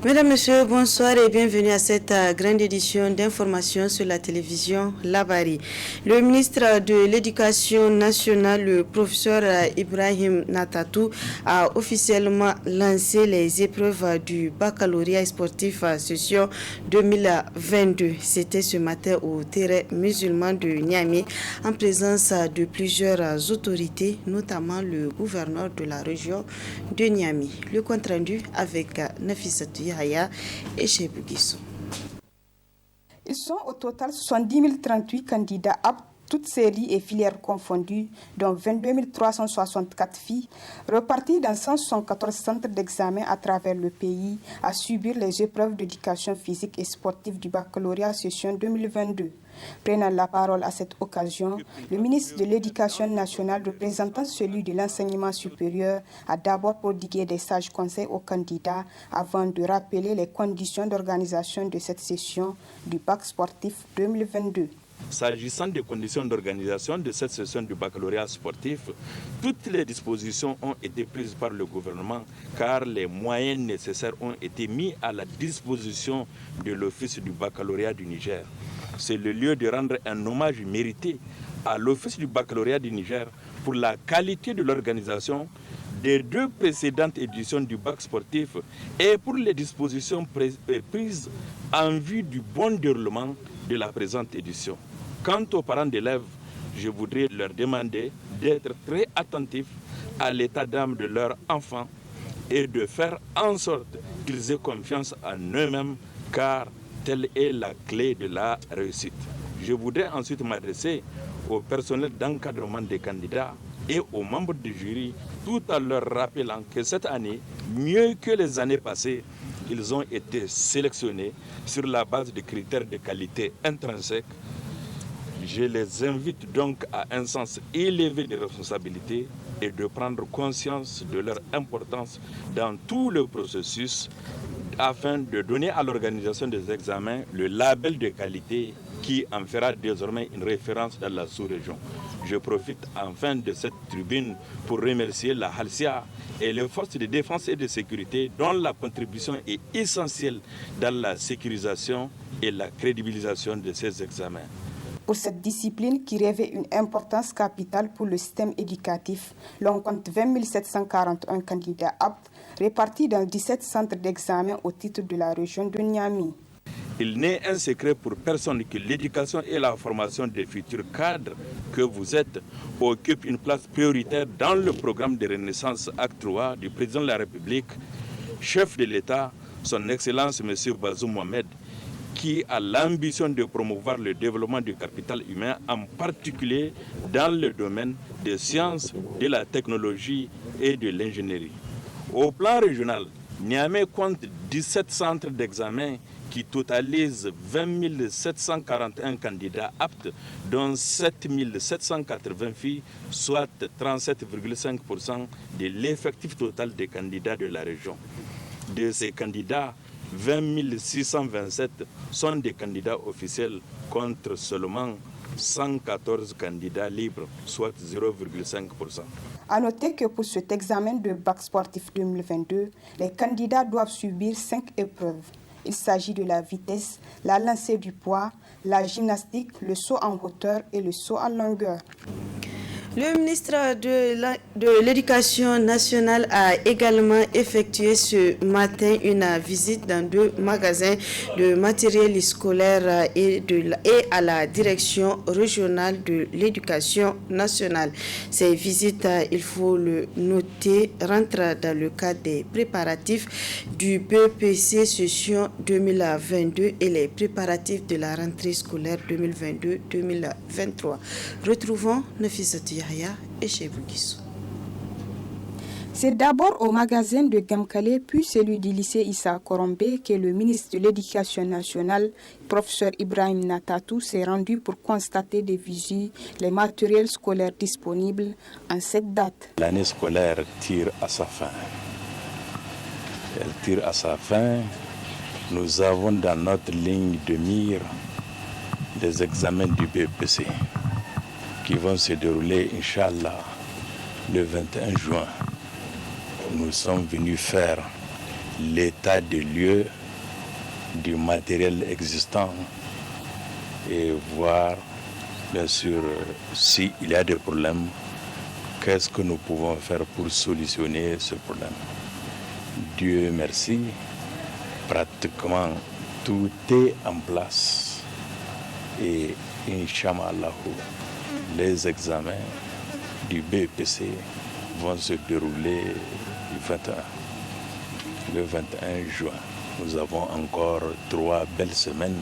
Mesdames, Messieurs, bonsoir et bienvenue à cette grande édition d'information sur la télévision Labari. Le ministre de l'Éducation nationale, le professeur Ibrahim Natatou, a officiellement lancé les épreuves du baccalauréat sportif session 2022. C'était ce matin au terrain musulman de Niamey en présence de plusieurs autorités, notamment le gouverneur de la région de Niamey. Le compte rendu avec Nafissatou Yahya et Chebou Guissou. Ils sont au total 70 038 candidats aptes, toutes séries et filières confondues, dont 22 364 filles, reparties dans 174 centres d'examen à travers le pays, à subir les épreuves d'éducation physique et sportive du baccalauréat session 2022. Prenant la parole à cette occasion, le ministre de l'Éducation nationale, représentant celui de l'enseignement supérieur, a d'abord prodigué des sages conseils aux candidats avant de rappeler les conditions d'organisation de cette session du bac sportif 2022. S'agissant des conditions d'organisation de cette session du baccalauréat sportif, toutes les dispositions ont été prises par le gouvernement car les moyens nécessaires ont été mis à la disposition de l'Office du baccalauréat du Niger. C'est le lieu de rendre un hommage mérité à l'Office du baccalauréat du Niger pour la qualité de l'organisation des deux précédentes éditions du bac sportif et pour les dispositions prises en vue du bon déroulement de la présente édition. Quant aux parents d'élèves, je voudrais leur demander d'être très attentifs à l'état d'âme de leurs enfants et de faire en sorte qu'ils aient confiance en eux-mêmes car telle est la clé de la réussite. Je voudrais ensuite m'adresser au personnel d'encadrement des candidats et aux membres du jury, tout en leur rappelant que cette année, mieux que les années passées, ils ont été sélectionnés sur la base de critères de qualité intrinsèques. Je les invite donc à un sens élevé de responsabilité et de prendre conscience de leur importance dans tout le processus afin de donner à l'organisation des examens le label de qualité qui en fera désormais une référence dans la sous-région. Je profite enfin de cette tribune pour remercier la Halcia et les forces de défense et de sécurité dont la contribution est essentielle dans la sécurisation et la crédibilisation de ces examens. Pour cette discipline qui revêt une importance capitale pour le système éducatif, l'on compte 20 741 candidats aptes répartis dans 17 centres d'examen au titre de la région de Niamey. Il n'est un secret pour personne que l'éducation et la formation des futurs cadres que vous êtes occupent une place prioritaire dans le programme de Renaissance Acte 3 du président de la République, chef de l'État, son Excellence M. Bazoum Mohamed, qui a l'ambition de promouvoir le développement du capital humain, en particulier dans le domaine des sciences, de la technologie et de l'ingénierie. Au plan régional, Niamey compte 17 centres d'examen qui totalisent 20 741 candidats aptes, dont 7 780 filles, soit 37,5% de l'effectif total des candidats de la région. De ces candidats, 20 627 sont des candidats officiels contre seulement 114 candidats libres, soit 0,5%. À noter que pour cet examen de bac sportif 2022, les candidats doivent subir 5 épreuves. Il s'agit de la vitesse, la lancée du poids, la gymnastique, le saut en hauteur et le saut en longueur. Le ministre de l'Éducation nationale a également effectué ce matin une visite dans 2 magasins de matériel scolaire et à la direction régionale de l'Éducation nationale. Ces visites, il faut le noter, rentrent dans le cadre des préparatifs du BEPC session 2022 et les préparatifs de la rentrée scolaire 2022-2023. Retrouvons Nafissatou Yahya et Chebou Guissou. C'est d'abord au magasin de Gamkale, puis celui du lycée Issa Korombe, que le ministre de l'Éducation nationale, professeur Ibrahim Natatou, s'est rendu pour constater de visu les matériels scolaires disponibles en cette date. L'année scolaire tire à sa fin. Elle tire à sa fin. Nous avons dans notre ligne de mire des examens du BEPC qui vont se dérouler, Inch'Allah, le 21 juin. Nous sommes venus faire l'état des lieux du matériel existant et voir, bien sûr, s'il y a des problèmes, qu'est-ce que nous pouvons faire pour solutionner ce problème. Dieu merci, pratiquement tout est en place et Inch'Allah, les examens du BEPC vont se dérouler le 21 juin. Nous avons encore 3 belles semaines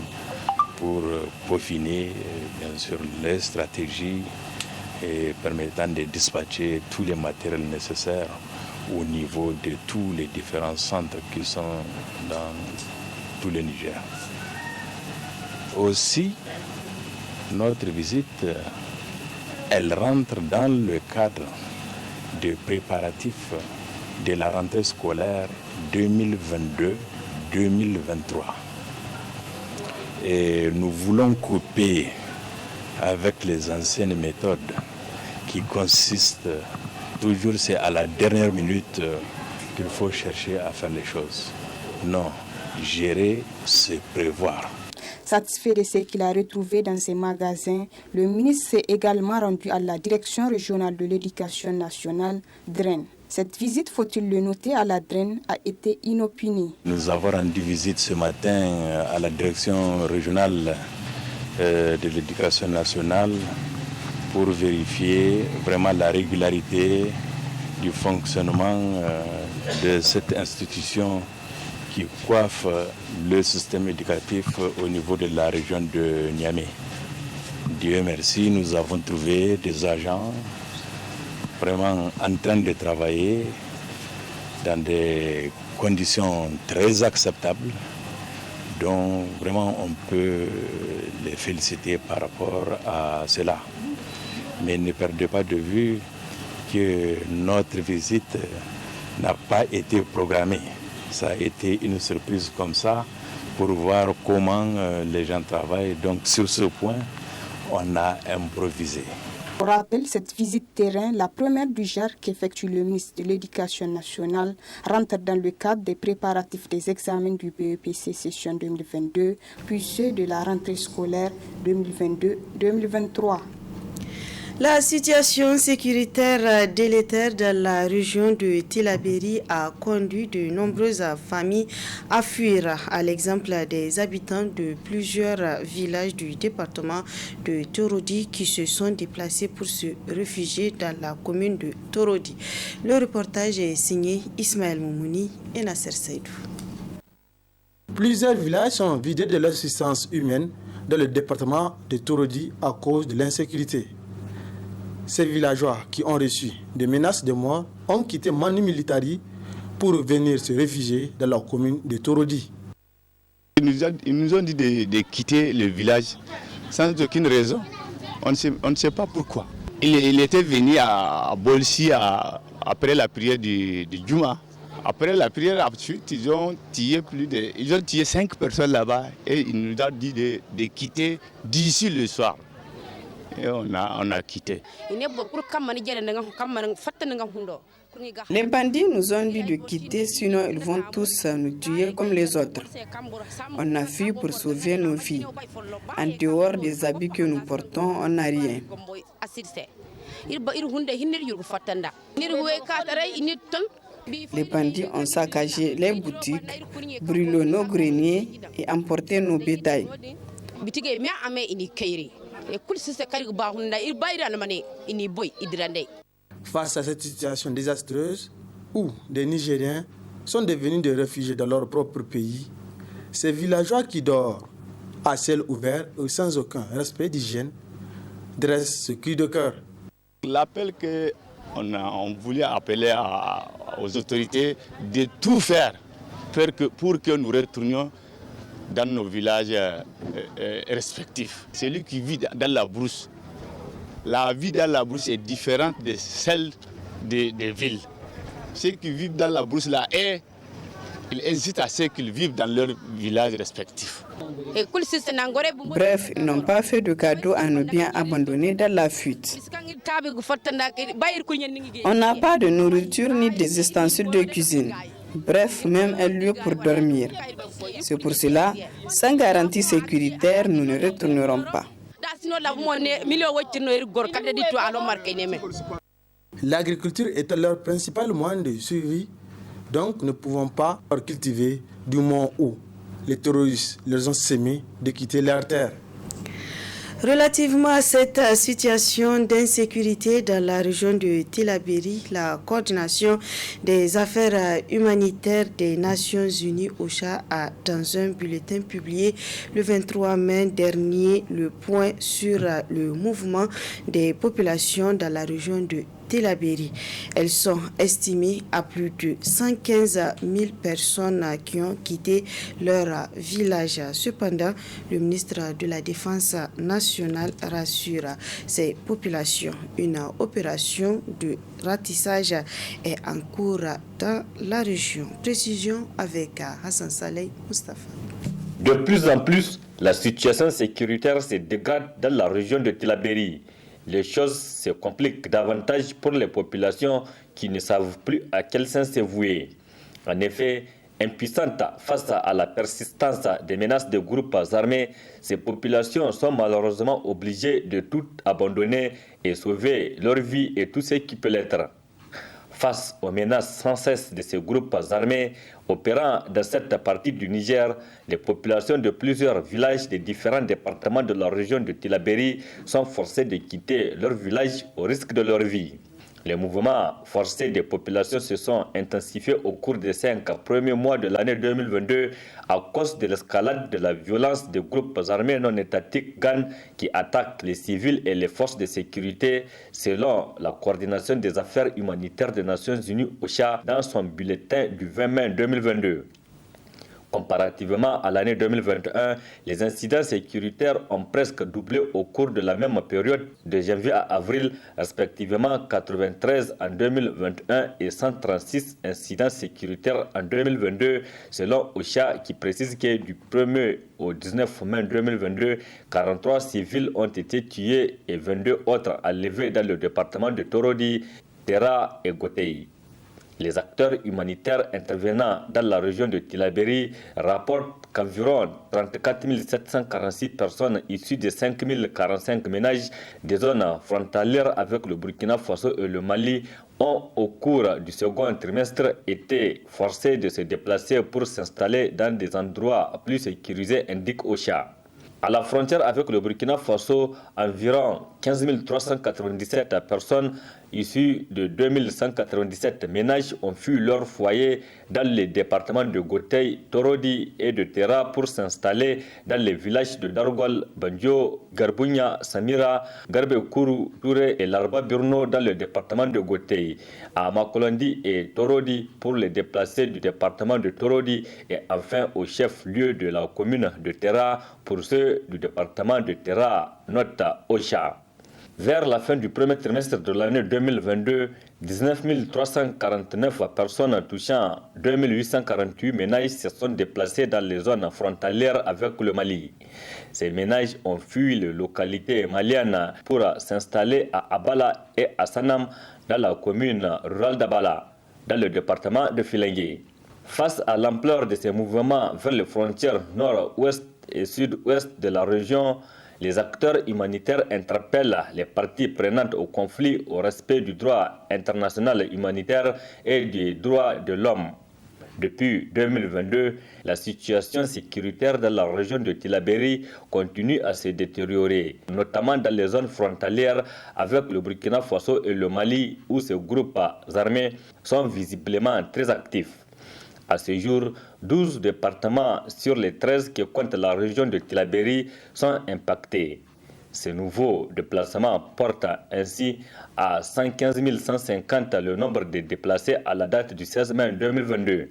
pour peaufiner bien sûr les stratégies et permettant de dispatcher tous les matériels nécessaires au niveau de tous les différents centres qui sont dans tout le Niger. Aussi, notre visite, elle rentre dans le cadre des préparatifs de la rentrée scolaire 2022-2023. Et nous voulons couper avec les anciennes méthodes qui consistent toujours, c'est à la dernière minute qu'il faut chercher à faire les choses. Non, gérer, c'est prévoir. Satisfait de ce qu'il a retrouvé dans ces magasins, le ministre s'est également rendu à la Direction régionale de l'éducation nationale, DREN. Cette visite, faut-il le noter, à la DREN a été inopinée. Nous avons rendu visite ce matin à la Direction régionale de l'éducation nationale pour vérifier vraiment la régularité du fonctionnement de cette institution qui coiffe le système éducatif au niveau de la région de Niamey. Dieu merci, nous avons trouvé des agents vraiment en train de travailler dans des conditions très acceptables, dont vraiment on peut les féliciter par rapport à cela. Mais ne perdez pas de vue que notre visite n'a pas été programmée. Ça a été une surprise comme ça pour voir comment les gens travaillent. Donc sur ce point, on a improvisé. Pour rappel, cette visite terrain, la première du genre qu'effectue le ministre de l'Éducation nationale, rentre dans le cadre des préparatifs des examens du BEPC session 2022, puis ceux de la rentrée scolaire 2022-2023. La situation sécuritaire délétère dans la région de Tillabéri a conduit de nombreuses familles à fuir, à l'exemple des habitants de plusieurs villages du département de Torodi qui se sont déplacés pour se réfugier dans la commune de Torodi. Le reportage est signé Ismaël Moumouni et Nasser Saïdou. Plusieurs villages sont vidés de leur assistance humaine dans le département de Torodi à cause de l'insécurité. Ces villageois qui ont reçu des menaces de mort ont quitté Manu Militari pour venir se réfugier dans leur commune de Torodi. Ils nous ont dit de quitter le village sans aucune raison. On ne sait pas pourquoi. Il était venu à Bolsi après la prière du Juma. Après la prière, ensuite, ils ont tué 5 personnes là-bas et ils nous ont dit de quitter d'ici le soir. Et on a quitté. Les bandits nous ont dit de quitter, sinon ils vont tous nous tuer comme les autres. On a fui pour sauver nos vies. En dehors des habits que nous portons, on n'a rien. Les bandits ont saccagé les boutiques, brûlé nos greniers et emporté nos bétails. Face à cette situation désastreuse, où des Nigériens sont devenus des réfugiés dans leur propre pays, ces villageois qui dorment à ciel ouvert et sans aucun respect d'hygiène dressent ce cri de cœur. L'appel qu'on voulait appeler aux autorités de tout faire pour que nous retournions dans nos villages respectifs. Celui qui vit dans la brousse, la vie dans la brousse est différente de celle des villes. Ceux qui vivent dans la brousse, la haie Il incite à ce qu'ils vivent dans leur village respectif. Bref, ils n'ont pas fait de cadeau à nos biens abandonnés dans la fuite. On n'a pas de nourriture ni des ustensiles de cuisine. Bref, même un lieu pour dormir. C'est pour cela, sans garantie sécuritaire, nous ne retournerons pas. L'agriculture est leur principal moyen de survie, donc ne pouvons pas leur cultiver du moment où les terroristes les ont sémés de quitter leur terre. Relativement à cette situation d'insécurité dans la région de Tillabéri, la coordination des affaires humanitaires des Nations Unies OCHA a, dans un bulletin publié le 23 mai dernier, le point sur le mouvement des populations dans la région de Tillabéri. Elles sont estimées à plus de 115 000 personnes qui ont quitté leur village. Cependant, le ministre de la Défense nationale rassure ces populations. Une opération de ratissage est en cours dans la région. Précision avec Hassan Saleh Mustafa. De plus en plus, la situation sécuritaire se dégrade dans la région de Tillabéri. Les choses se compliquent davantage pour les populations qui ne savent plus à quel sens se vouer. En effet, impuissantes face à la persistance des menaces de groupes armés, ces populations sont malheureusement obligées de tout abandonner et sauver leur vie et tout ce qui peut l'être. Face aux menaces sans cesse de ces groupes armés opérant dans cette partie du Niger, les populations de plusieurs villages des différents départements de la région de Tillabéri sont forcées de quitter leur village au risque de leur vie. Les mouvements forcés des populations se sont intensifiés au cours des 5 premiers mois de l'année 2022 à cause de l'escalade de la violence des groupes armés non étatiques GAN qui attaquent les civils et les forces de sécurité, selon la coordination des affaires humanitaires des Nations Unies OCHA dans son bulletin du 20 mai 2022. Comparativement à l'année 2021, les incidents sécuritaires ont presque doublé au cours de la même période de janvier à avril, respectivement 93 en 2021 et 136 incidents sécuritaires en 2022, selon OCHA qui précise que du 1er au 19 mai 2022, 43 civils ont été tués et 22 autres enlevés dans le département de Torodi, Terra et Gotei. Les acteurs humanitaires intervenant dans la région de Tillabéri rapportent qu'environ 34 746 personnes issues de 5 045 ménages des zones frontalières avec le Burkina Faso et le Mali ont, au cours du second trimestre, été forcées de se déplacer pour s'installer dans des endroits plus sécurisés, indique OCHA. À la frontière avec le Burkina Faso, environ 15 397 personnes issues de 2197 ménages ont fui leur foyer dans les départements de Gotei, Torodi et de Terra pour s'installer dans les villages de Dargol, Banjo, Garbunya, Samira, Garbe-Kourou, Touré et Larba Birno dans le département de Gotei, à Makolandi et Torodi pour les déplacés du département de Torodi et enfin au chef-lieu de la commune de Terra pour ceux du département de Terra, note OCHA. Vers la fin du premier trimestre de l'année 2022, 19 349 personnes touchant 2848 ménages se sont déplacées dans les zones frontalières avec le Mali. Ces ménages ont fui les localités maliennes pour s'installer à Abala et à Sanam dans la commune rurale d'Abala, dans le département de Filengue. Face à l'ampleur de ces mouvements vers les frontières nord-ouest et sud-ouest de la région, les acteurs humanitaires interpellent les parties prenantes au conflit au respect du droit international humanitaire et des droits de l'homme. Depuis 2022, la situation sécuritaire dans la région de Tillabéri continue à se détériorer, notamment dans les zones frontalières avec le Burkina Faso et le Mali, où ces groupes armés sont visiblement très actifs. À ce jour, 12 départements sur les 13 qui comptent la région de Tillabéri sont impactés. Ce nouveau déplacement porte ainsi à 115 150 le nombre de déplacés à la date du 16 mai 2022.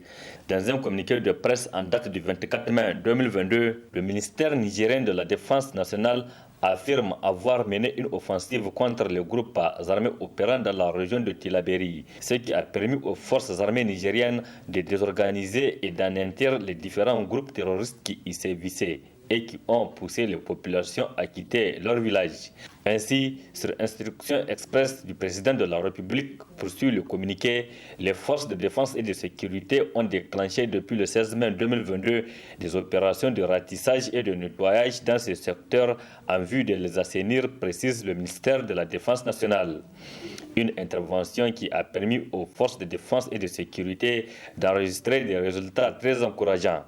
Dans un communiqué de presse en date du 24 mai 2022, le ministère nigérien de la Défense nationale affirme avoir mené une offensive contre les groupes armés opérant dans la région de Tillabéri, ce qui a permis aux forces armées nigériennes de désorganiser et d'anéantir les différents groupes terroristes qui y sévissaient et qui ont poussé les populations à quitter leur village. Ainsi, sur instruction expresse du président de la République, poursuit le communiqué, les forces de défense et de sécurité ont déclenché depuis le 16 mai 2022 des opérations de ratissage et de nettoyage dans ces secteurs en vue de les assainir, précise le ministère de la Défense nationale. Une intervention qui a permis aux forces de défense et de sécurité d'enregistrer des résultats très encourageants.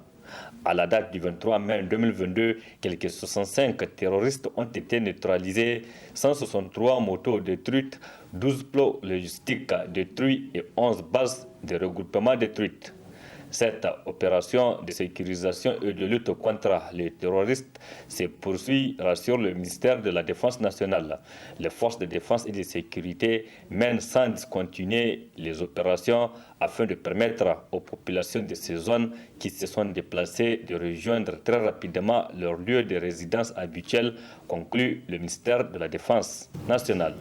À la date du 23 mai 2022, quelques 65 terroristes ont été neutralisés, 163 motos détruites, 12 plots logistiques détruits et 11 bases de regroupement détruites. Cette opération de sécurisation et de lutte contre les terroristes se poursuit, rassure le ministère de la Défense nationale. Les forces de défense et de sécurité mènent sans discontinuer les opérations afin de permettre aux populations de ces zones qui se sont déplacées de rejoindre très rapidement leur lieu de résidence habituel, conclut le ministère de la Défense nationale.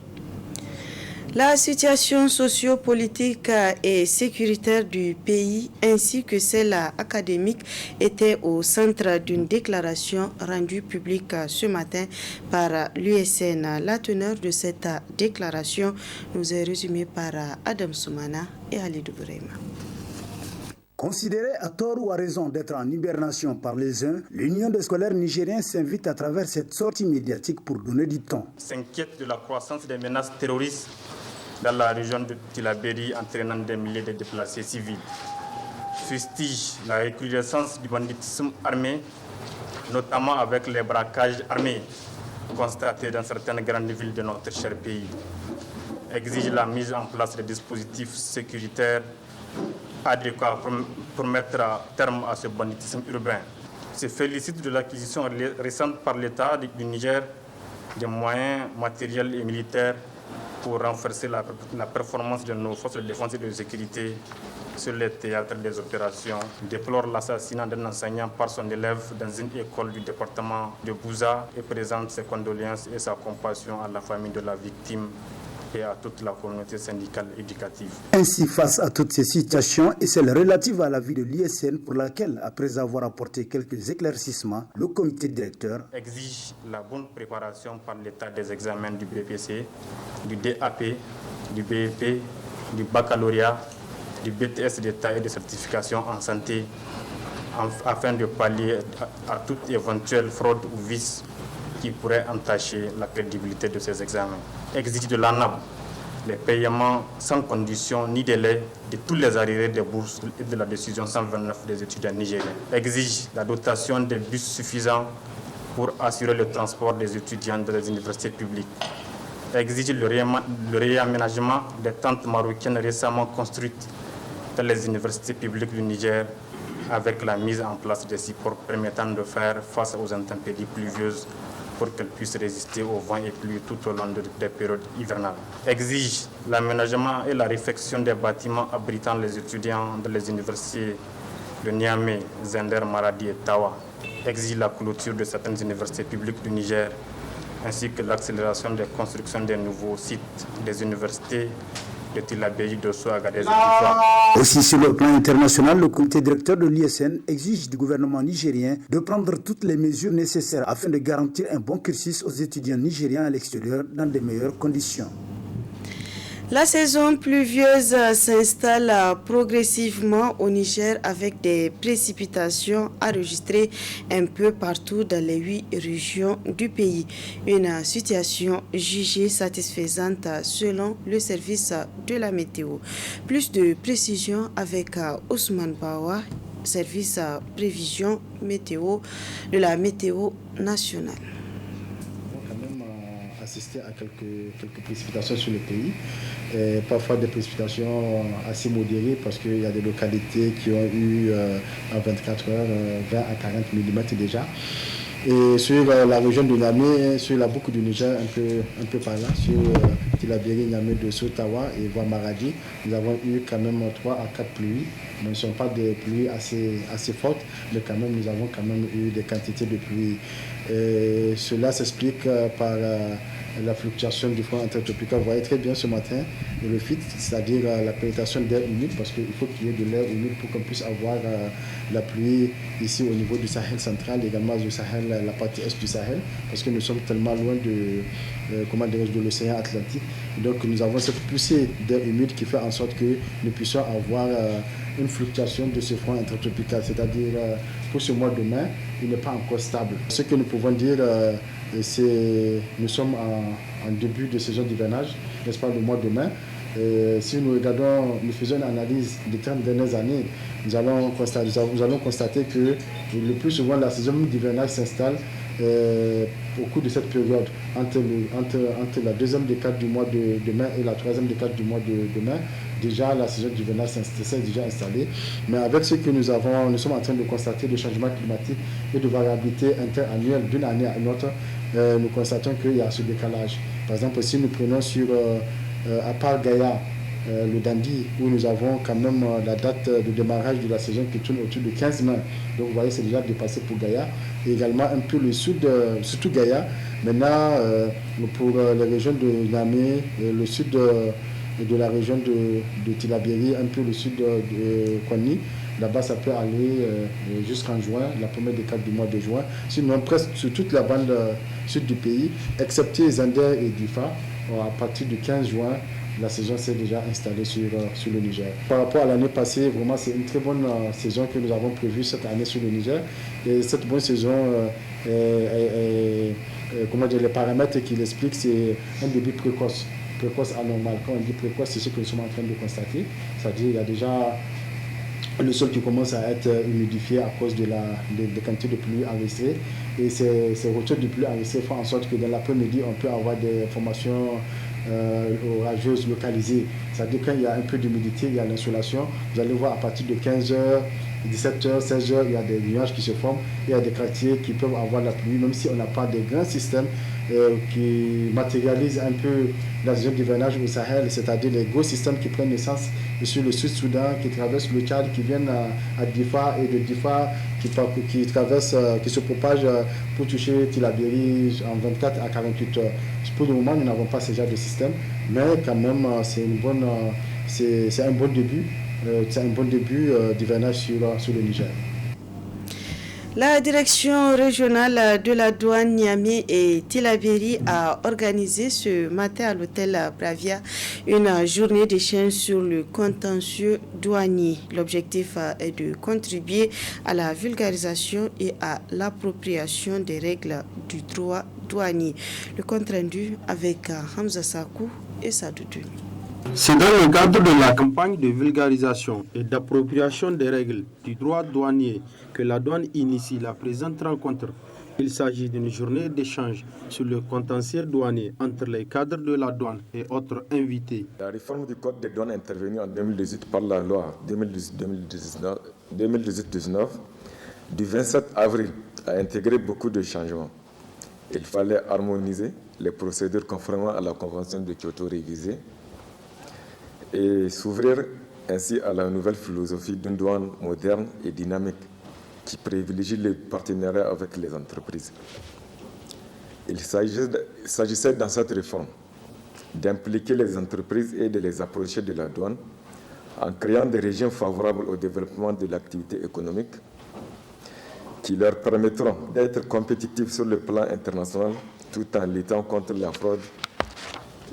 La situation sociopolitique et sécuritaire du pays ainsi que celle académique était au centre d'une déclaration rendue publique ce matin par l'USN. La teneur de cette déclaration nous est résumée par Adam Soumana et Ali Doubrema. Considérée à tort ou à raison d'être en hibernation par les uns, l'Union des scolaires nigériens s'invite à travers cette sortie médiatique pour donner du ton. S'inquiète de la croissance des menaces terroristes dans la région de Tillabéri, entraînant des milliers de déplacés civils. Fustige la recrudescence du banditisme armé, notamment avec les braquages armés constatés dans certaines grandes villes de notre cher pays. Exige la mise en place de dispositifs sécuritaires adéquats pour mettre terme à ce banditisme urbain. Se félicite de l'acquisition récente par l'État du Niger des moyens matériels et militaires pour renforcer la performance de nos forces de défense et de sécurité sur les théâtres des opérations. Déplore l'assassinat d'un enseignant par son élève dans une école du département de Bouza et présente ses condoléances et sa compassion à la famille de la victime et à toute la communauté syndicale éducative. Ainsi, face à toutes ces situations et celles relatives à la vie de l'ISN pour laquelle, après avoir apporté quelques éclaircissements, le comité directeur exige la bonne préparation par l'État des examens du BPC, du DAP, du BEP, du baccalauréat, du BTS d'État et de certification en santé afin de pallier à toute éventuelle fraude ou vice qui pourrait entacher la crédibilité de ces examens. Exige de l'ANAB les paiements sans condition ni délai de tous les arriérés des bourses et de la décision 129 des étudiants nigériens. Exige la dotation de bus suffisants pour assurer le transport des étudiants dans les universités publiques. Exige le réaménagement des tentes marocaines récemment construites dans les universités publiques du Niger avec la mise en place des supports permettant de faire face aux intempéries pluvieuses pour qu'elles puissent résister au vent et pluie tout au long des périodes hivernales. Exige l'aménagement et la réfection des bâtiments abritant les étudiants dans les universités de Niamey, Zender, Maradi et Tawa. Exige la clôture de certaines universités publiques du Niger, ainsi que l'accélération des constructions des nouveaux sites des universités de Tillabéri, Dosso, Agadez et Toufa. Aussi sur le plan international, le comité directeur de l'ISN exige du gouvernement nigérien de prendre toutes les mesures nécessaires afin de garantir un bon cursus aux étudiants nigériens à l'extérieur dans de meilleures conditions. La saison pluvieuse s'installe progressivement au Niger avec des précipitations enregistrées un peu partout dans les 8 régions du pays. Une situation jugée satisfaisante selon le service de la météo. Plus de précisions avec Ousmane Bawa, service prévision météo de la météo nationale. Assister à quelques précipitations sur le pays, et parfois des précipitations assez modérées parce qu'il y a des localités qui ont eu en 24 heures 20 à 40 mm déjà. Et sur la région de Niamey, sur la boucle du Niger, un peu par là, sur Tillabéri, Niamey, Dosso, Tawa et voie Maradi, nous avons eu quand même 3 à 4 pluies. Ce ne sont pas des pluies assez fortes, mais quand même, nous avons quand même eu des quantités de pluie. Et cela s'explique par la fluctuation du front intertropical. Vous voyez très bien ce matin le FIT, c'est-à-dire la pénétration d'air humide, parce qu'il faut qu'il y ait de l'air humide pour qu'on puisse avoir la pluie ici au niveau du Sahel central, également du Sahel, la partie est du Sahel, parce que nous sommes tellement loin de l'océan Atlantique. Donc nous avons cette poussée d'air humide qui fait en sorte que nous puissions avoir une fluctuation de ce front intertropical, c'est-à-dire pour ce mois de mai, il n'est pas encore stable. Ce que nous pouvons dire, c'est nous sommes en début de saison d'hivernage, n'est-ce pas, le mois de mai. Si nous faisons une analyse des 30 dernières années, nous allons constater que le plus souvent la saison d'hivernage s'installe au cours de cette période, entre la deuxième décade du mois de mai et la troisième décade du mois de mai. Déjà, la saison d'hivernage s'est déjà installée. Mais avec ce que nous sommes en train de constater de changement climatique et de variabilité interannuelle d'une année à une autre, nous constatons qu'il y a ce décalage. Par exemple, si nous prenons à part Gaïa, le Dandi, où nous avons quand même la date de démarrage de la saison qui tourne autour de 15 mai. Donc vous voyez, c'est déjà dépassé pour Gaïa. Et également un peu le sud, surtout Gaïa. Maintenant, pour les régions de Niamey, le sud de la région de Tillabéri, un peu le sud de Kony. Là-bas, ça peut aller jusqu'en juin, la première décade du mois de juin. Sinon, presque sur toute la bande sud du pays, excepté Zander et Difa, à partir du 15 juin, la saison s'est déjà installée sur le Niger. Par rapport à l'année passée, vraiment, c'est une très bonne saison que nous avons prévue cette année sur le Niger. Et cette bonne saison, les paramètres qui l'expliquent, c'est un début précoce anormal. Quand on dit précoce, c'est ce que nous sommes en train de constater. C'est-à-dire qu'il y a déjà le sol qui commence à être humidifié à cause des quantités de pluie enregistrées. Et ces retours de pluie enregistrées font en sorte que dans l'après-midi, on peut avoir des formations orageuses localisées. C'est-à-dire quand il y a un peu d'humidité, il y a l'insolation. Vous allez voir à partir de 15h, 17h, 16h, il y a des nuages qui se forment. Il y a des quartiers qui peuvent avoir la pluie, même si on n'a pas de grands systèmes qui matérialisent un peu la zone d'hivernage au Sahel, c'est-à-dire les gros systèmes qui prennent naissance sur le Sud-Soudan, qui traversent le Tchad, qui viennent à Difa, et de Difa qui se propagent pour toucher Tillabéri en 24 à 48 heures. Pour le moment, nous n'avons pas ce genre de système, mais quand même, c'est un bon début. C'est un bon début d'hivernage sur le Niger. La direction régionale de la douane Niamey et Tillabéri a organisé ce matin à l'hôtel Bravia une journée d'échange sur le contentieux douanier. L'objectif est de contribuer à la vulgarisation et à l'appropriation des règles du droit douanier. Le compte rendu avec Hamza Sakou et Sadoudou. C'est dans le cadre de la campagne de vulgarisation et d'appropriation des règles du droit douanier que la douane initie la présente rencontre. Il s'agit d'une journée d'échange sur le contentieux douanier entre les cadres de la douane et autres invités. La réforme du code des douanes intervenue en 2018 par la loi 2018-19 du 27 avril a intégré beaucoup de changements. Il fallait harmoniser les procédures conformément à la Convention de Kyoto révisée et s'ouvrir ainsi à la nouvelle philosophie d'une douane moderne et dynamique qui privilégie les partenariats avec les entreprises. Il s'agissait dans cette réforme d'impliquer les entreprises et de les approcher de la douane en créant des régimes favorables au développement de l'activité économique qui leur permettront d'être compétitifs sur le plan international tout en luttant contre la fraude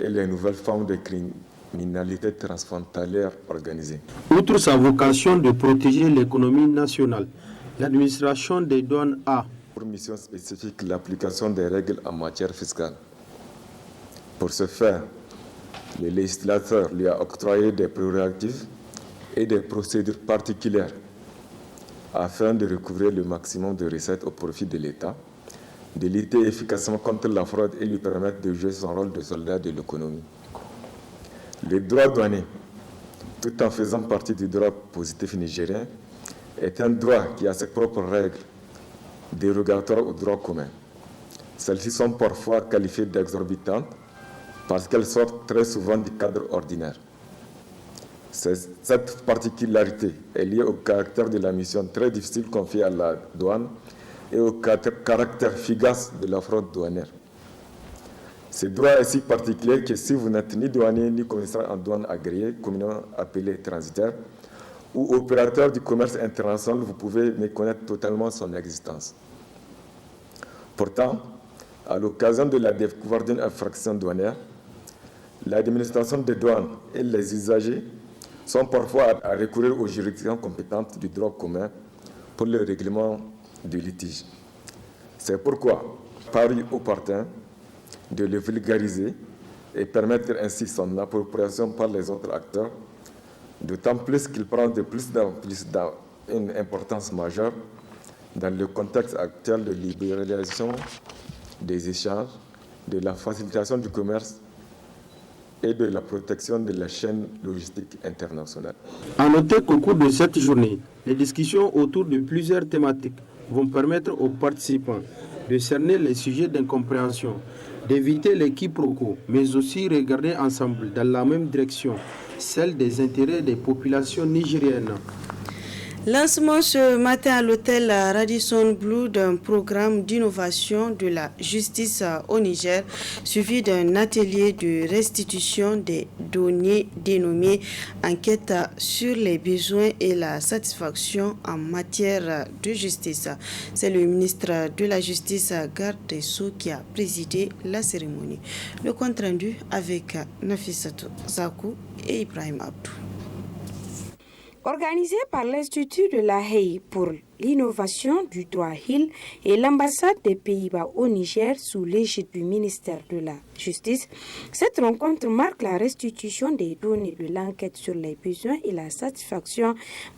et les nouvelles formes de criminalité transfrontalière organisée. Outre sa vocation de protéger l'économie nationale, l'administration des douanes a pour mission spécifique l'application des règles en matière fiscale. Pour ce faire, le législateur lui a octroyé des prérogatives et des procédures particulières afin de recouvrer le maximum de recettes au profit de l'État, de lutter efficacement contre la fraude et lui permettre de jouer son rôle de soldat de l'économie. Le droit douanier, tout en faisant partie du droit positif nigérien, est un droit qui a ses propres règles dérogatoires au droit commun. Celles-ci sont parfois qualifiées d'exorbitantes parce qu'elles sortent très souvent du cadre ordinaire. Cette particularité est liée au caractère de la mission très difficile confiée à la douane et au caractère fugace de la fraude douanière. Ce droit est si particulier que si vous n'êtes ni douanier ni commissaire en douane agréé, communément appelé transitaire, ou opérateur du commerce international, vous pouvez méconnaître totalement son existence. Pourtant, à l'occasion de la découverte d'une infraction douanière, l'administration des douanes et les usagers sont parfois à recourir aux juridictions compétentes du droit commun pour le règlement du litige. C'est pourquoi, paru opportun de le vulgariser et permettre ainsi son appropriation par les autres acteurs, d'autant plus qu'il prend de plus en plus une importance majeure dans le contexte actuel de libéralisation des échanges, de la facilitation du commerce et de la protection de la chaîne logistique internationale. À noter qu'au cours de cette journée, les discussions autour de plusieurs thématiques vont permettre aux participants de cerner les sujets d'incompréhension, d'éviter les quiproquos, mais aussi regarder ensemble dans la même direction, celle des intérêts des populations nigériennes. Lancement ce matin à l'hôtel Radisson Blu d'un programme d'innovation de la justice au Niger, suivi d'un atelier de restitution des données dénommé Enquête sur les besoins et la satisfaction en matière de justice. C'est le ministre de la Justice, Garde des Sceaux, qui a présidé la cérémonie. Le compte rendu avec Nafissatou Zakou et Ibrahim Abdou. Organisé par l'Institut de la Haye pour l'innovation du droit Hill et l'ambassade des Pays-Bas au Niger sous l'égide du ministère de la Justice, cette rencontre marque la restitution des données de l'enquête sur les besoins et la satisfaction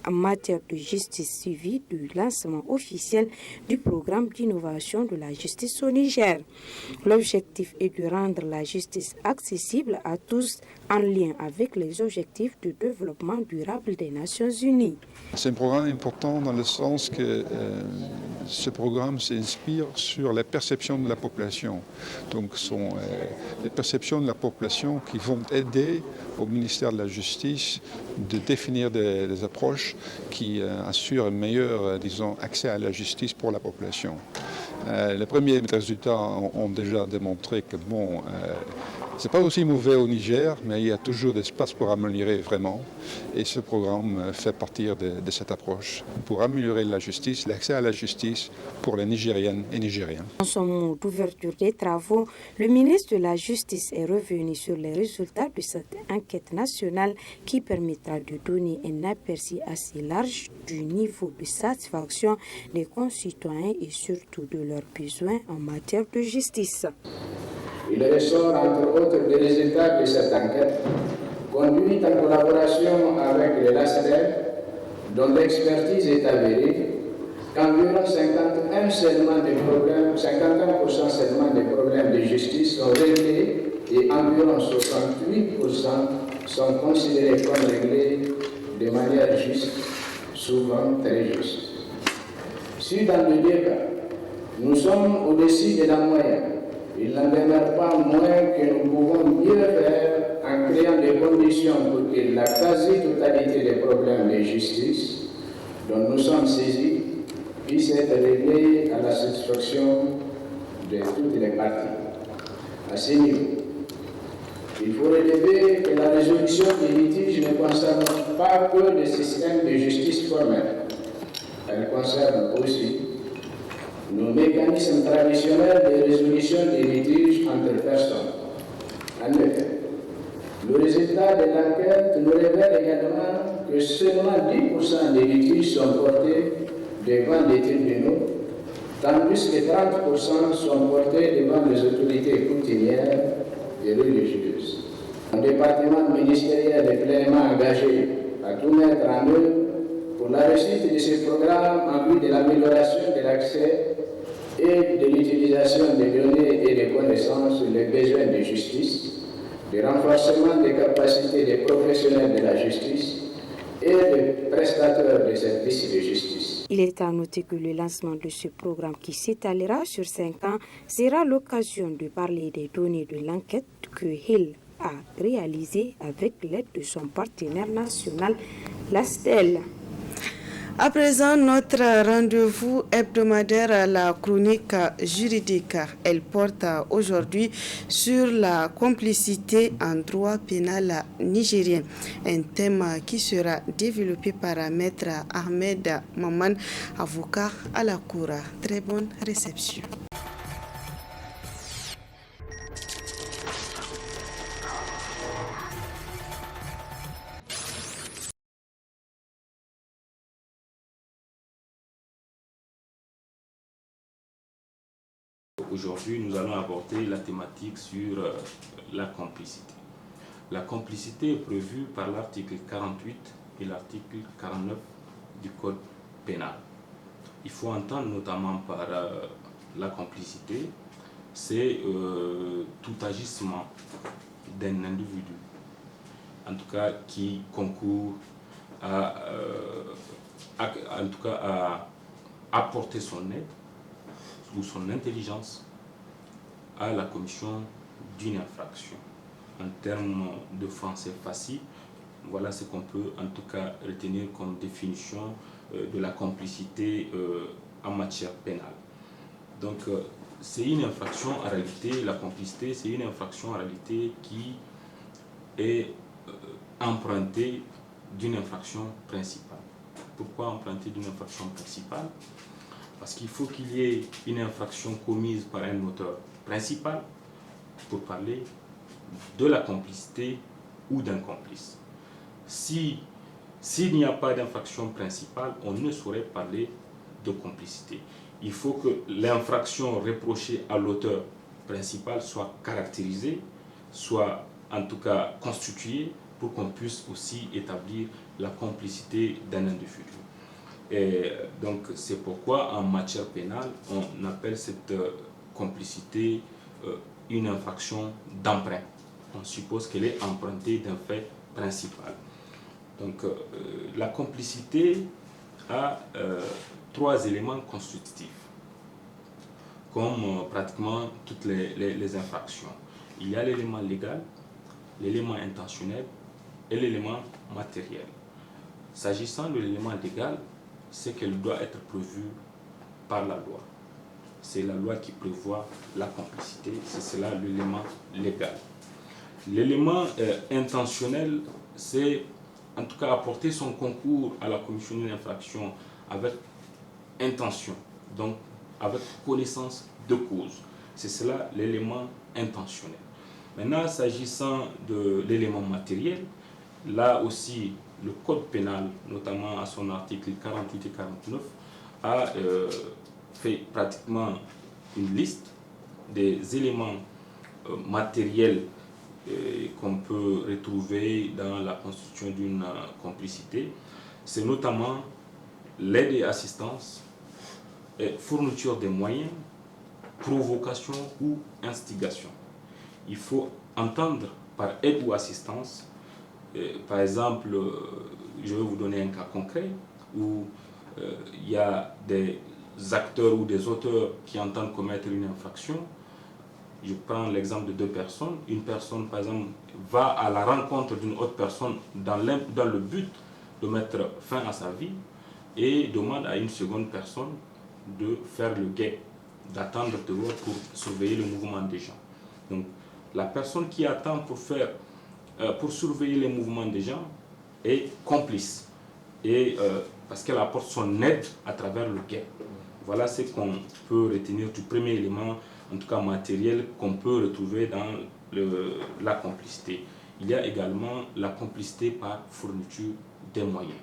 en matière de justice suivie du lancement officiel du programme d'innovation de la justice au Niger. L'objectif est de rendre la justice accessible à tous en lien avec les objectifs de développement durable des Nations Unies. C'est un programme important dans le sens que ce programme s'inspire sur les perceptions de la population. Donc ce sont les perceptions de la population qui vont aider au ministère de la Justice de définir des approches qui assurent un meilleur, accès à la justice pour la population. Les premiers résultats ont déjà démontré que c'est pas aussi mauvais au Niger, mais il y a toujours d'espace pour améliorer vraiment. Et ce programme fait partie de cette approche pour améliorer la justice, l'accès à la justice pour les Nigériennes et Nigériens. Dans son mot d'ouverture des travaux, le ministre de la Justice est revenu sur les résultats de cette enquête nationale qui permettra de donner un aperçu assez large du niveau de satisfaction des concitoyens et surtout de leurs besoins en matière de justice. Il ressort entre autres des résultats de cette enquête, conduite en collaboration avec les LASDER, dont l'expertise est avérée, qu'environ 51% seulement des problèmes de justice sont réglés et environ 68% sont considérés comme réglés de manière juste, souvent très juste. Si dans les deux cas, nous sommes au-dessus de la moyenne, il n'en demeure pas moins que nous pouvons mieux faire en créant des conditions pour que la quasi-totalité des problèmes de justice dont nous sommes saisis puissent être réglés à la satisfaction de toutes les parties. À ce niveau, il faut relever que la résolution des litiges ne concerne pas que le système de justice formelle. Elle concerne aussi nos mécanismes traditionnels de résolution des litiges entre personnes. En effet, le résultat de l'enquête nous révèle également que seulement 10% des litiges sont portés devant les tribunaux, tandis que 30% sont portés devant les autorités coutumières et religieuses. Un département ministériel est pleinement engagé à tout mettre en œuvre pour la réussite de ce programme en vue de l'amélioration de l'accès et de l'utilisation des données et des connaissances sur les besoins de justice, du renforcement des capacités des professionnels de la justice et les prestataires de services de justice. Il est à noter que le lancement de ce programme qui s'étalera sur 5 ans sera l'occasion de parler des données de l'enquête que Hill a réalisée avec l'aide de son partenaire national, l'ASTEL. À présent, notre rendez-vous hebdomadaire à la chronique juridique. Elle porte aujourd'hui sur la complicité en droit pénal nigérien, un thème qui sera développé par Maître Ahmed Maman, avocat à la Cour. Très bonne réception. Aujourd'hui, nous allons aborder la thématique sur la complicité. La complicité est prévue par l'article 48 et l'article 49 du Code pénal. Il faut entendre notamment par la complicité, c'est tout agissement d'un individu, en tout cas qui concourt à apporter son aide ou son intelligence à la commission d'une infraction. En termes de français facile, voilà ce qu'on peut en tout cas retenir comme définition de la complicité en matière pénale. Donc c'est une infraction en réalité, la complicité c'est une infraction en réalité qui est empruntée d'une infraction principale. Pourquoi empruntée d'une infraction principale? Parce qu'il faut qu'il y ait une infraction commise par un auteur principal pour parler de la complicité ou d'un complice. S'il n'y a pas d'infraction principale, on ne saurait parler de complicité. Il faut que l'infraction reprochée à l'auteur principal soit caractérisée, soit en tout cas constituée pour qu'on puisse aussi établir la complicité d'un individu. Et donc c'est pourquoi en matière pénale, on appelle cette complicité une infraction d'emprunt. On suppose qu'elle est empruntée d'un fait principal. Donc la complicité a 3 éléments constitutifs, comme pratiquement toutes les infractions. Il y a l'élément légal, l'élément intentionnel et l'élément matériel. S'agissant de l'élément légal, c'est qu'elle doit être prévue par la loi. C'est la loi qui prévoit la complicité, c'est cela l'élément légal. L'élément intentionnel, c'est en tout cas apporter son concours à la commission d'une infraction avec intention, donc avec connaissance de cause. C'est cela l'élément intentionnel. Maintenant, s'agissant de l'élément matériel, là aussi, le Code pénal, notamment à son article 48 et 49, a fait pratiquement une liste des éléments matériels qu'on peut retrouver dans la constitution d'une complicité. C'est notamment l'aide et assistance, fourniture des moyens, provocation ou instigation. Il faut entendre par aide ou assistance. Par exemple, je vais vous donner un cas concret où il y a des acteurs ou des auteurs qui entendent commettre une infraction. Je prends l'exemple de 2 personnes. Une personne, par exemple, va à la rencontre d'une autre personne dans le but de mettre fin à sa vie et demande à une seconde personne de faire le guet, d'attendre dehors pour surveiller le mouvement des gens. Donc, la personne qui attend pour surveiller les mouvements des gens est complice, et parce qu'elle apporte son aide à travers le guet. Voilà ce qu'on peut retenir du premier élément, en tout cas matériel, qu'on peut retrouver dans la complicité. Il y a également la complicité par fourniture des moyens.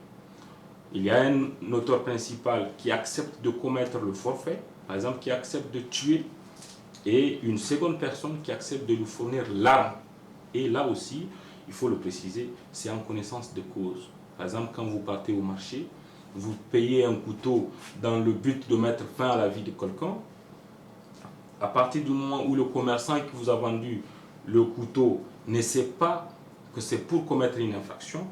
Il y a un auteur principal qui accepte de commettre le forfait, par exemple qui accepte de tuer, et une seconde personne qui accepte de lui fournir l'arme. Et là aussi, il faut le préciser, c'est en connaissance de cause. Par exemple, quand vous partez au marché, vous payez un couteau dans le but de mettre fin à la vie de quelqu'un. À partir du moment où le commerçant qui vous a vendu le couteau ne sait pas que c'est pour commettre une infraction,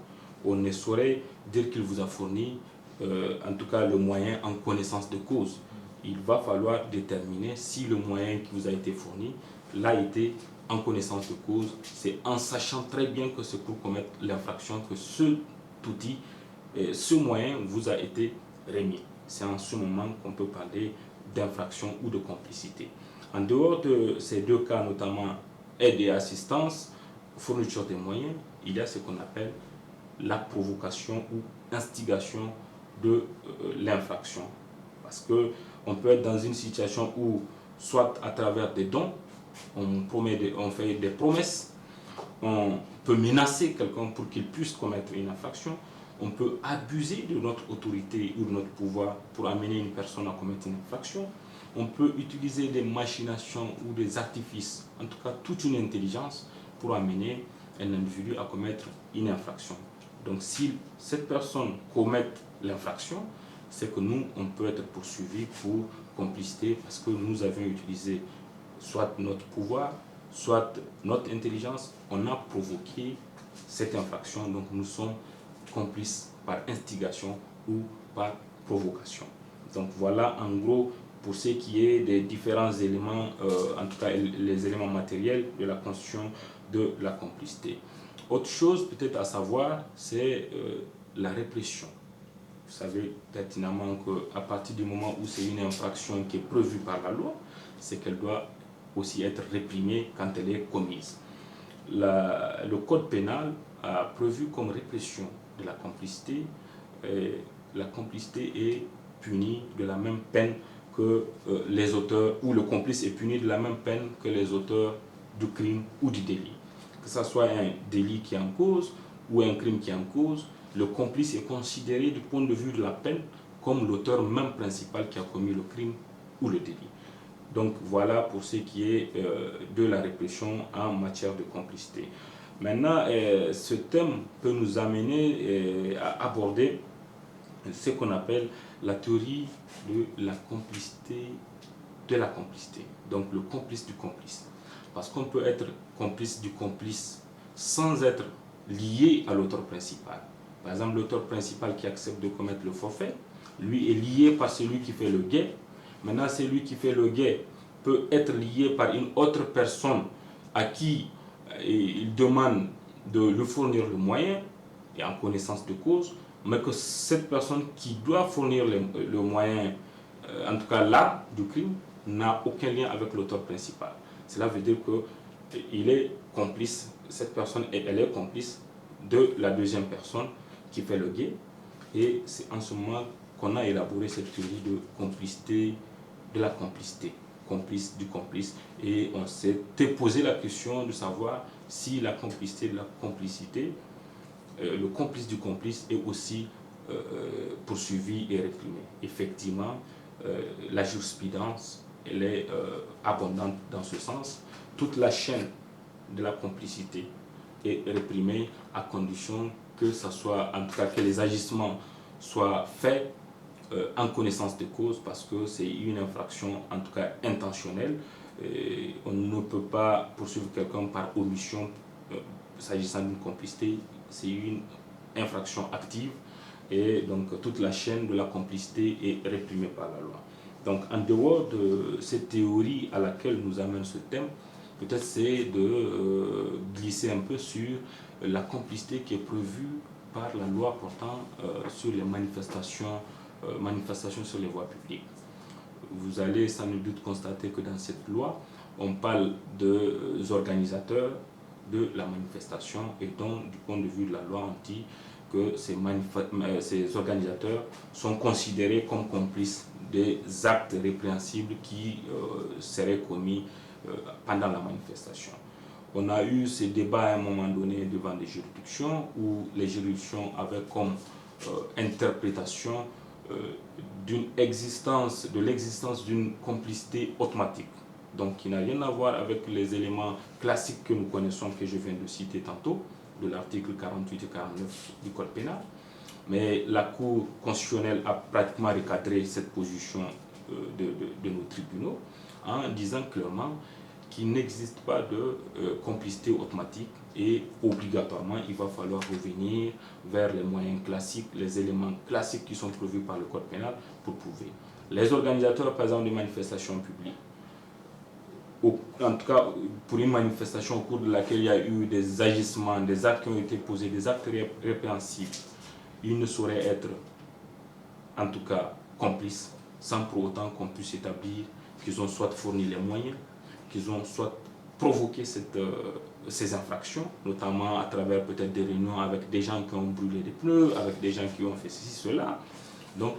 on ne saurait dire qu'il vous a fourni, en tout cas le moyen en connaissance de cause. Il va falloir déterminer si le moyen qui vous a été fourni l'a été en connaissance de cause. C'est en sachant très bien que c'est pour commettre l'infraction que ce outil, ce moyen vous a été remis. C'est en ce moment qu'on peut parler d'infraction ou de complicité. En dehors de ces deux cas, notamment aide et assistance, fourniture des moyens, il y a ce qu'on appelle la provocation ou instigation de l'infraction. Parce qu'on peut être dans une situation où, soit à travers des dons, on fait des promesses, on peut menacer quelqu'un pour qu'il puisse commettre une infraction, on peut abuser de notre autorité ou de notre pouvoir pour amener une personne à commettre une infraction, on peut utiliser des machinations ou des artifices, en tout cas toute une intelligence pour amener un individu à commettre une infraction. Donc si cette personne commet l'infraction, c'est que nous, on peut être poursuivi pour complicité parce que nous avions utilisé soit notre pouvoir, soit notre intelligence, on a provoqué cette infraction, donc nous sommes complices par instigation ou par provocation. Donc voilà en gros pour ce qui est des différents éléments, en tout cas les éléments matériels de la constitution de la complicité. Autre chose peut-être à savoir, c'est la répression. Vous savez pertinemment qu'à partir du moment où c'est une infraction qui est prévue par la loi, c'est qu'elle doit aussi être réprimée quand elle est commise. Le code pénal a prévu comme répression de la complicité, la complicité est punie de la même peine que les auteurs, ou le complice est puni de la même peine que les auteurs du crime ou du délit. Que ce soit un délit qui est en cause ou un crime qui est en cause, le complice est considéré du point de vue de la peine comme l'auteur même principal qui a commis le crime ou le délit. Donc voilà pour ce qui est de la répression en matière de complicité. Maintenant, ce thème peut nous amener à aborder ce qu'on appelle la théorie de la complicité donc le complice du complice. Parce qu'on peut être complice du complice sans être lié à l'auteur principal. Par exemple, l'auteur principal qui accepte de commettre le forfait, lui est lié par celui qui fait le guet. Maintenant, celui qui fait le guet peut être lié par une autre personne à qui il demande de lui fournir le moyen, et en connaissance de cause, mais que cette personne qui doit fournir le moyen, en tout cas là, du crime, n'a aucun lien avec l'auteur principal. Cela veut dire qu'il est complice, cette personne, elle est complice de la deuxième personne qui fait le guet, et c'est en ce moment qu'on a élaboré cette théorie de complicité, de la complicité, complice du complice, et on s'est posé la question de savoir si la complicité de la complicité, le complice du complice est aussi poursuivi et réprimé. Effectivement, la jurisprudence, elle est abondante dans ce sens. Toute la chaîne de la complicité est réprimée à condition que ça soit, en tout cas, que les agissements soient faits en connaissance de cause, parce que c'est une infraction, en tout cas intentionnelle. On ne peut pas poursuivre quelqu'un par omission s'agissant d'une complicité. C'est une infraction active, et donc toute la chaîne de la complicité est réprimée par la loi. Donc en dehors de cette théorie à laquelle nous amène ce thème, peut-être c'est de glisser un peu sur la complicité qui est prévue par la loi portant sur les manifestations sur les voies publiques. Vous allez sans nul doute constater que dans cette loi, on parle des organisateurs de la manifestation, et donc du point de vue de la loi, on dit que ces organisateurs sont considérés comme complices des actes répréhensibles qui seraient commis pendant la manifestation. On a eu ce débat à un moment donné devant des juridictions, où les juridictions avaient comme interprétation de l'existence d'une complicité automatique, donc qui n'a rien à voir avec les éléments classiques que nous connaissons, que je viens de citer tantôt, de l'article 48 et 49 du Code pénal. Mais la Cour constitutionnelle a pratiquement recadré cette position de nos tribunaux en disant clairement qu'il n'existe pas de complicité automatique, et obligatoirement il va falloir revenir vers les moyens classiques, les éléments classiques qui sont prévus par le code pénal pour prouver. Les organisateurs par exemple de manifestations publiques, en tout cas pour une manifestation au cours de laquelle il y a eu des agissements, des actes qui ont été posés, des actes répréhensibles, ils ne sauraient être en tout cas complices sans pour autant qu'on puisse établir qu'ils ont soit fourni les moyens, qu'ils ont soit provoqué ces infractions, notamment à travers peut-être des réunions avec des gens qui ont brûlé des pneus, avec des gens qui ont fait ceci, cela. Donc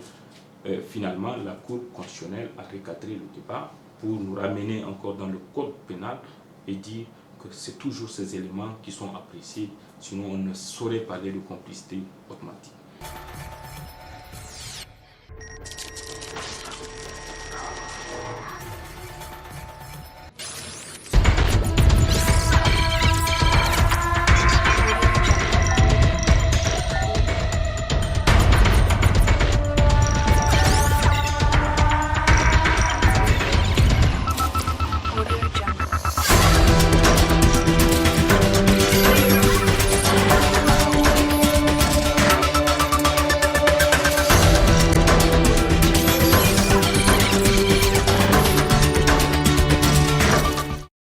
finalement la Cour constitutionnelle a recadré le débat pour nous ramener encore dans le code pénal et dire que c'est toujours ces éléments qui sont appréciés, sinon on ne saurait parler de complicité automatique.